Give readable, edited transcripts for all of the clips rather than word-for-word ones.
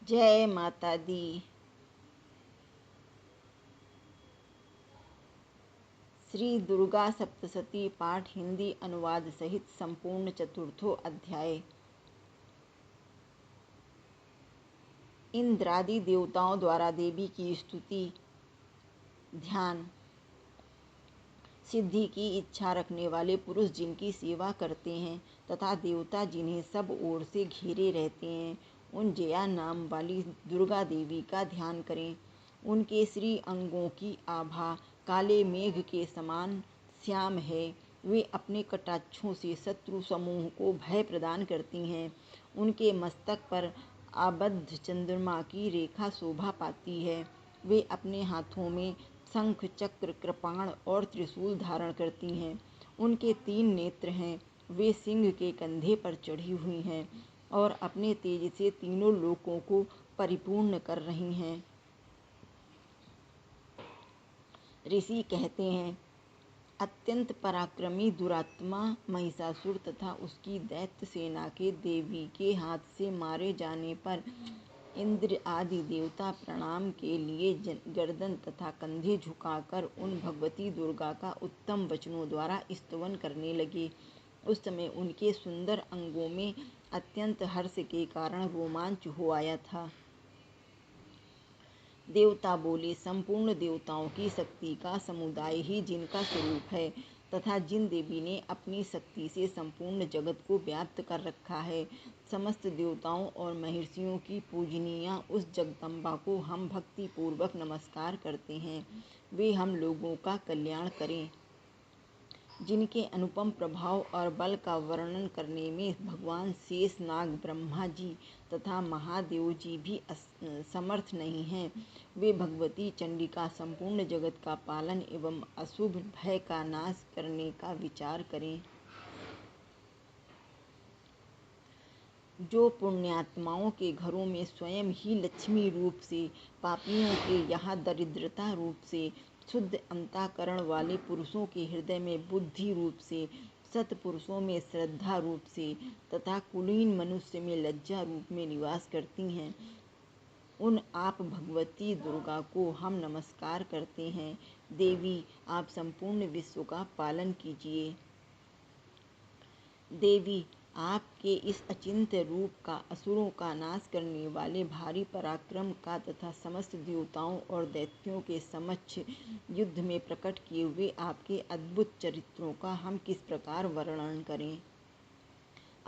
जय माता दी। श्री दुर्गा सप्तशती पाठ हिंदी अनुवाद सहित संपूर्ण चतुर्थो अध्याय। इंद्रादि देवताओं द्वारा देवी की स्तुति। ध्यान। सिद्धि की इच्छा रखने वाले पुरुष जिनकी सेवा करते हैं तथा देवता जिन्हें सब ओर से घेरे रहते हैं, उन जया नाम वाली दुर्गा देवी का ध्यान करें। उनके श्री अंगों की आभा काले मेघ के समान श्याम है। वे अपने कटाक्षों से शत्रु समूह को भय प्रदान करती हैं। उनके मस्तक पर आबद्ध चंद्रमा की रेखा शोभा पाती है। वे अपने हाथों में शंख, चक्र, कृपाण और त्रिशूल धारण करती हैं। उनके 3 नेत्र हैं। वे सिंह के कंधे पर चढ़ी हुई हैं और अपने तेज से तीनों लोकों को परिपूर्ण कर रही हैं। ऋषि कहते हैं, अत्यंत पराक्रमी दुरात्मा महिषासुर तथा उसकी दैत्य सेना के देवी के हाथ से मारे जाने पर इंद्र आदि देवता प्रणाम के लिए गर्दन तथा कंधे झुकाकर उन भगवती दुर्गा का उत्तम वचनों द्वारा स्तवन करने लगे। उस समय उनके सुंदर अंगों में अत्यंत हर्ष के कारण रोमांच हो आया था। देवता बोले, संपूर्ण देवताओं की शक्ति का समुदाय ही जिनका स्वरूप है तथा जिन देवी ने अपनी शक्ति से संपूर्ण जगत को व्याप्त कर रखा है, समस्त देवताओं और महर्षियों की पूजनीय उस जगदम्बा को हम भक्ति पूर्वक नमस्कार करते हैं। वे हम लोगों का कल्याण करें। जिनके अनुपम प्रभाव और बल का वर्णन करने में भगवान शेषनाग, ब्रह्मा जी तथा महादेव जी भी समर्थ नहीं हैं, वे भगवती चंडिका संपूर्ण जगत का पालन एवं अशुभ भय का नाश करने का विचार करें। जो पुण्यात्माओं के घरों में स्वयं ही लक्ष्मी रूप से, पापियों के यहाँ दरिद्रता रूप से, शुद्ध अंतःकरण वाले पुरुषों के हृदय में बुद्धि रूप से, सत्पुरुषों में श्रद्धा रूप से तथा कुलीन मनुष्य में लज्जा रूप में निवास करती हैं, उन आप भगवती दुर्गा को हम नमस्कार करते हैं। देवी, आप संपूर्ण विश्व का पालन कीजिए। देवी, आपके इस अचिंत्य रूप का, असुरों का नाश करने वाले भारी पराक्रम का तथा समस्त देवताओं और दैत्यों के समक्ष युद्ध में प्रकट किए हुए आपके अद्भुत चरित्रों का हम किस प्रकार वर्णन करें।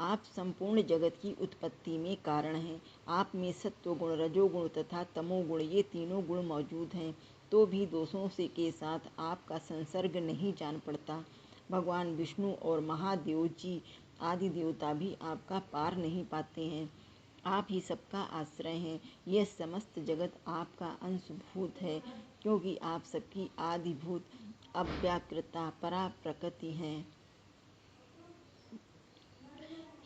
आप संपूर्ण जगत की उत्पत्ति में कारण हैं। आप में सत्वगुण, रजोगुण तथा तमोगुण ये तीनों गुण मौजूद हैं, तो भी दोषों से के साथ आपका संसर्ग नहीं जान पड़ता। भगवान विष्णु और महादेव जी आदि देवता भी आपका पार नहीं पाते हैं। आप ही सबका आश्रय हैं। यह समस्त जगत आपका अंशभूत है, क्योंकि आप सबकी आदिभूत अव्याकृता परा प्रकृति हैं।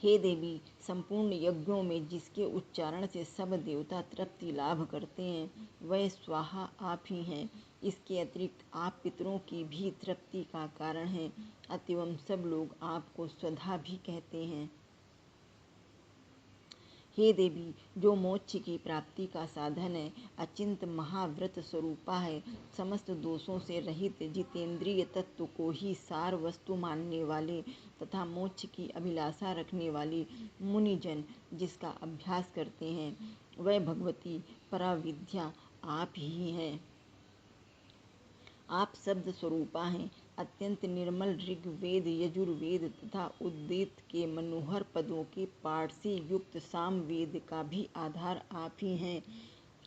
हे देवी, संपूर्ण यज्ञों में जिसके उच्चारण से सब देवता तृप्ति लाभ करते हैं, वह स्वाहा आप ही हैं। इसके अतिरिक्त आप पितरों की भी तृप्ति का कारण हैं, अतएव सब लोग आपको स्वधा भी कहते हैं। हे देवी, जो मोक्ष की प्राप्ति का साधन है, अचिंत महाव्रत स्वरूपा है, समस्त दोषों से रहित जितेंद्रिय तत्व को ही सार वस्तु मानने वाले तथा मोक्ष की अभिलाषा रखने वाले मुनिजन जिसका अभ्यास करते हैं, वह भगवती पराविद्या आप ही हैं। आप शब्द स्वरूपा हैं। अत्यंत निर्मल ऋग्वेद, यजुर्वेद तथा उद्गीत के मनोहर पदों के पाठ से युक्त सामवेद का भी आधार आप ही हैं।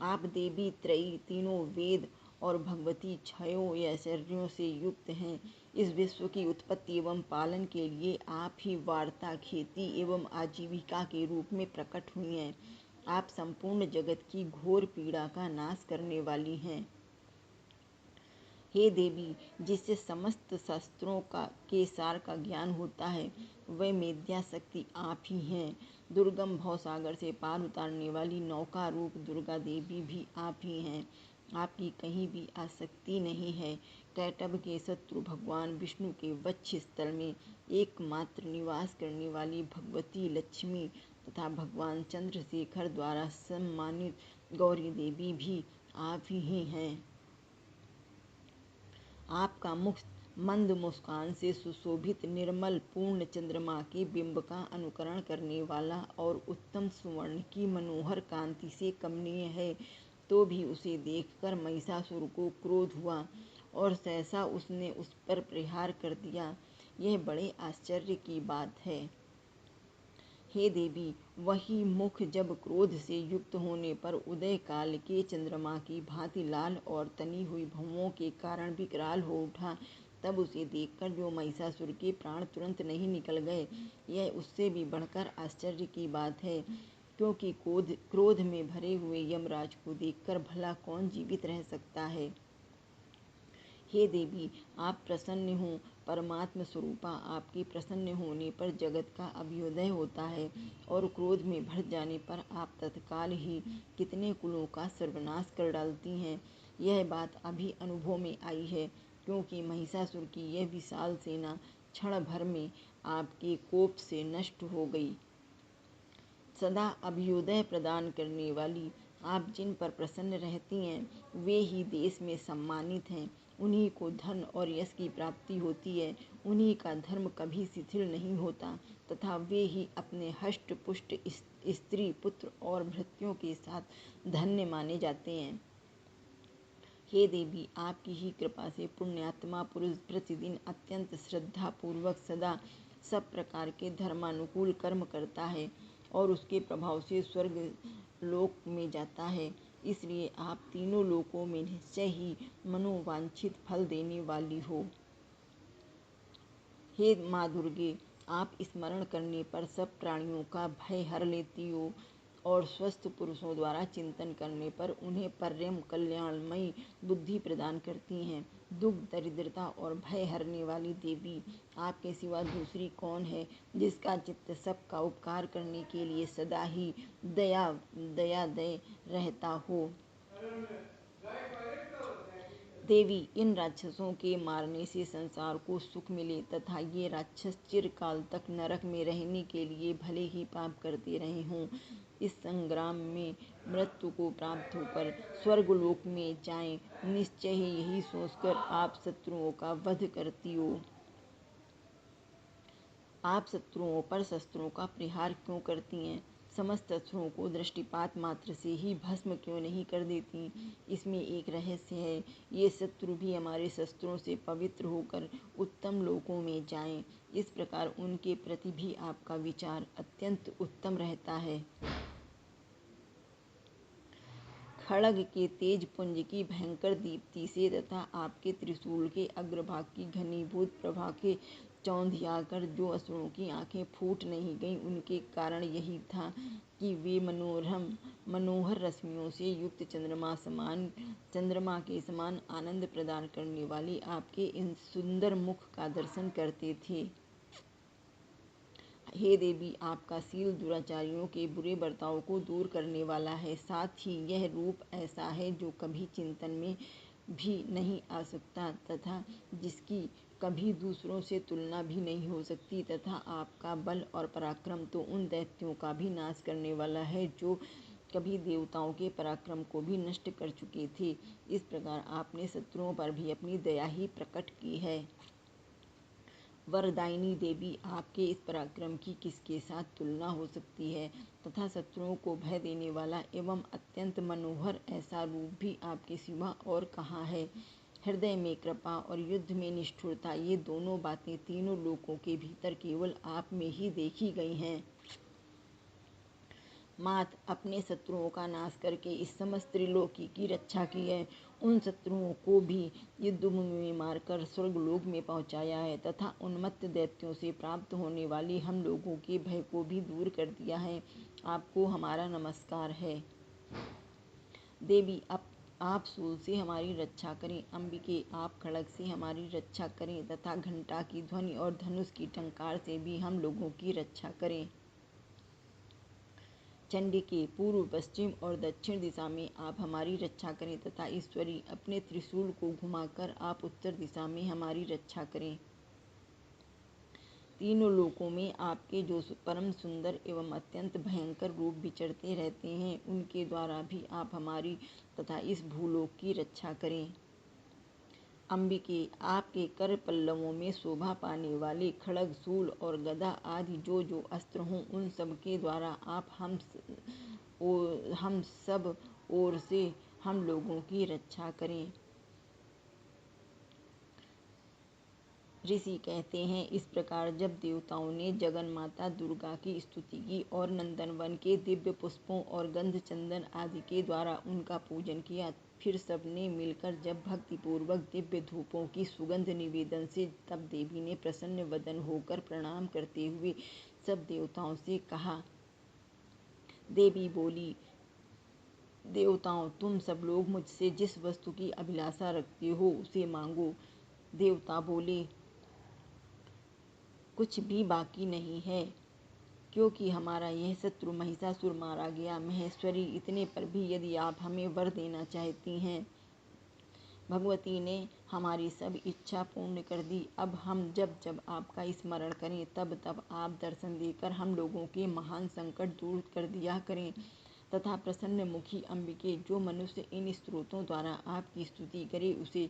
आप देवी त्रयी, तीनों वेद और भगवती छयों ऐश्वर्यों से युक्त हैं। इस विश्व की उत्पत्ति एवं पालन के लिए आप ही वार्ता, खेती एवं आजीविका के रूप में प्रकट हुई हैं। आप संपूर्ण जगत की घोर पीड़ा का नाश करने वाली हैं। हे देवी, जिससे समस्त शास्त्रों के सार का ज्ञान होता है, वह मेद्या शक्ति आप ही हैं। दुर्गम भवसागर से पार उतारने वाली नौका रूप दुर्गा देवी भी आप ही हैं। आपकी कहीं भी आसक्ति नहीं है। कैटभ के शत्रु भगवान विष्णु के वक्ष स्थल में एकमात्र निवास करने वाली भगवती लक्ष्मी तथा भगवान चंद्रशेखर द्वारा सम्मानित गौरी देवी भी आप ही हैं। आपका मुख मंद मुस्कान से सुशोभित निर्मल पूर्ण चंद्रमा के बिंब का अनुकरण करने वाला और उत्तम सुवर्ण की मनोहर कांति से कमनीय है। तो भी उसे देखकर महिषासुर को क्रोध हुआ और सहसा उसने उस पर प्रहार कर दिया। यह बड़े आश्चर्य की बात है। हे देवी, वही मुख जब क्रोध से युक्त होने पर उदय काल के चंद्रमा की भांति लाल और तनी हुई भौंहों के कारण विकराल हो उठा, तब उसे देखकर जो महिषासुर के प्राण तुरंत नहीं निकल गए, यह उससे भी बढ़कर आश्चर्य की बात है, क्योंकि क्रोध में भरे हुए यमराज को देखकर भला कौन जीवित रह सकता है। हे देवी, आप प्रसन्न हो। परमात्म स्वरूपा, आपके प्रसन्न होने पर जगत का अभ्युदय होता है और क्रोध में भर जाने पर आप तत्काल ही कितने कुलों का सर्वनाश कर डालती हैं। यह बात अभी अनुभव में आई है, क्योंकि महिषासुर की यह विशाल सेना क्षण भर में आपके कोप से नष्ट हो गई। सदा अभ्युदय प्रदान करने वाली आप जिन पर प्रसन्न रहती हैं, वे ही देश में सम्मानित हैं। उन्हीं को धन और यश की प्राप्ति होती है। उन्हीं का धर्म कभी शिथिल नहीं होता तथा वे ही अपने हष्ट पुष्ट स्त्री पुत्र और भृत्यों के साथ धन्य माने जाते हैं। हे देवी, आपकी ही कृपा से पुण्यात्मा पुरुष प्रतिदिन अत्यंत श्रद्धा पूर्वक सदा सब प्रकार के धर्मानुकूल कर्म करता है और उसके प्रभाव से स्वर्ग लोक में जाता है। इसलिए आप तीनों लोकों में निश्चय ही मनोवांछित फल देने वाली हो। हे माँ दुर्गे, आप स्मरण करने पर सब प्राणियों का भय हर लेती हो और स्वस्थ पुरुषों द्वारा चिंतन करने पर उन्हें परम कल्याणमयी बुद्धि प्रदान करती हैं। दुख, दरिद्रता और भय हरने वाली देवी, आपके सिवा दूसरी कौन है जिसका चित्त सबका उपकार करने के लिए सदा ही दयादय रहता हो। देवी, इन राक्षसों के मारने से संसार को सुख मिले तथा ये राक्षस चिरकाल तक नरक में रहने के लिए भले ही पाप करते रहे हों, इस संग्राम में मृत्यु को प्राप्त होकर स्वर्गलोक में जाएं, निश्चय ही यही सोचकर आप शत्रुओं का वध करती हो। आप शत्रुओं पर शस्त्रों का प्रहार क्यों करती हैं? समस्त शस्त्रों को दृष्टिपात मात्र से ही भस्म क्यों नहीं कर देती? इसमें एक रहस्य है। ये शत्रु भी हमारे शस्त्रों से पवित्र होकर उत्तम लोकों में जाएं, इस प्रकार उनके प्रति भी आपका विचार अत्यंत उत्तम रहता है। खड्ग के तेज पुंज की भयंकर दीप्ति से तथा आपके त्रिशूल के अग्रभाग की घनीभूत प्रभा के चौंधियाकर जो असुरों की आंखें फूट नहीं गईं, उनके कारण यही था कि वे मनोहर रश्मियों से युक्त चंद्रमा के समान आनंद प्रदान करने वाली आपके इन सुंदर मुख का दर्शन करते थे। हे देवी, आपका शील दुराचारियों के बुरे बर्ताव को दूर करने वाला है। साथ ही यह रूप ऐसा है जो कभी चिंतन में भी नहीं आ सकता तथा जिसकी कभी दूसरों से तुलना भी नहीं हो सकती, तथा आपका बल और पराक्रम तो उन दैत्यों का भी नाश करने वाला है जो कभी देवताओं के पराक्रम को भी नष्ट कर चुके थे। इस प्रकार आपने शत्रुओं पर भी अपनी दया ही प्रकट की है। वरदायिनी देवी, आपके इस पराक्रम की किसके साथ तुलना हो सकती है तथा शत्रुओं को भय देने वाला एवं अत्यंत मनोहर ऐसा रूप भी आपके सिवा और कहाँ है। हृदय में कृपा और युद्ध में निष्ठुरता, ये दोनों बातें तीनों लोकों के भीतर केवल आप में ही देखी गई हैं। मात, अपने शत्रुओं का नाश करके इस समस्त त्रिलोकी की रक्षा की है। उन शत्रुओं को भी युद्धभूमि में मारकर स्वर्गलोक में पहुंचाया है तथा उन्मत्त दैत्यों से प्राप्त होने वाली हम लोगों के भय को भी दूर कर दिया है। आपको हमारा नमस्कार है। देवी, आप शूल से हमारी रक्षा करें। अंबिके, आप खड्ग से हमारी रक्षा करें तथा घंटा की ध्वनि और धनुष की टंकार से भी हम लोगों की रक्षा करें। चंडिके, पूर्व, पश्चिम और दक्षिण दिशा में आप हमारी रक्षा करें तथा ईश्वरी, अपने त्रिशूल को घुमाकर आप उत्तर दिशा में हमारी रक्षा करें। तीनों लोकों में आपके जो परम सुंदर एवं अत्यंत भयंकर रूप विचरते रहते हैं, उनके द्वारा भी आप हमारी तथा इस भूलोक की रक्षा करें। अंबिके, आपके कर पल्लवों में शोभा पाने वाले खड्ग, शूल और गदा आदि जो जो अस्त्र हों, उन सब के द्वारा आप हम सब ओर से हम लोगों की रक्षा करें। ऋषि कहते हैं, इस प्रकार जब देवताओं ने जगन माता दुर्गा की स्तुति की और नंदनवन के दिव्य पुष्पों और गंध चंदन आदि के द्वारा उनका पूजन किया, फिर सबने मिलकर जब भक्तिपूर्वक दिव्य धूपों की सुगंध निवेदन से तब देवी ने प्रसन्न वदन होकर प्रणाम करते हुए सब देवताओं से कहा। देवी बोली, देवताओं, तुम सब लोग मुझसे जिस वस्तु की अभिलाषा रखते हो उसे मांगो। देवता बोले, कुछ भी बाकी नहीं है, क्योंकि हमारा यह शत्रु महिषासुर मारा गया। महेश्वरी, इतने पर भी यदि आप हमें वर देना चाहती हैं। भगवती ने हमारी सब इच्छा पूर्ण कर दी। अब हम जब जब आपका स्मरण करें तब तब आप दर्शन देकर हम लोगों के महान संकट दूर कर दिया करें तथा प्रसन्न मुखी अंबिके, जो मनुष्य इन स्त्रोतों द्वारा आपकी स्तुति करे उसे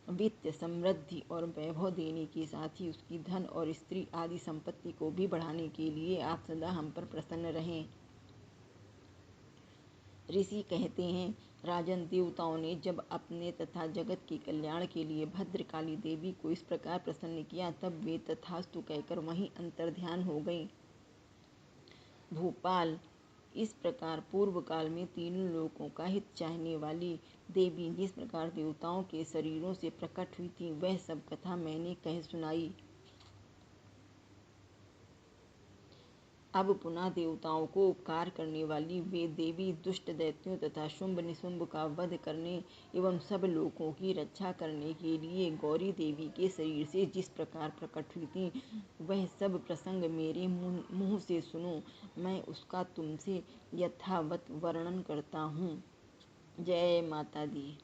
वित्त, समृद्धि और वैभव देने के साथ ही उसकी धन और स्त्री आदि संपत्ति को भी बढ़ाने के लिए आप सदा हम पर प्रसन्न रहें। ऋषि कहते हैं, राजन, देवताओं ने जब अपने तथा जगत के कल्याण के लिए भद्रकाली देवी को इस प्रकार प्रसन्न किया, तब वे तथास्तु कहकर वहीं अंतर्ध्यान हो गईं। भूपाल, इस प्रकार पूर्व काल में तीनों लोकों का हित चाहने वाली देवी जिस प्रकार देवताओं के शरीरों से प्रकट हुई थी, वह सब कथा मैंने कह सुनाई। अब पुनः देवताओं को उपकार करने वाली वे देवी दुष्ट दैत्यों तथा शुंभ निशुंभ का वध करने एवं सब लोगों की रक्षा करने के लिए गौरी देवी के शरीर से जिस प्रकार प्रकट हुई थी, वह सब प्रसंग मेरे मुँह से सुनो। मैं उसका तुमसे यथावत वर्णन करता हूँ। जय माता दी।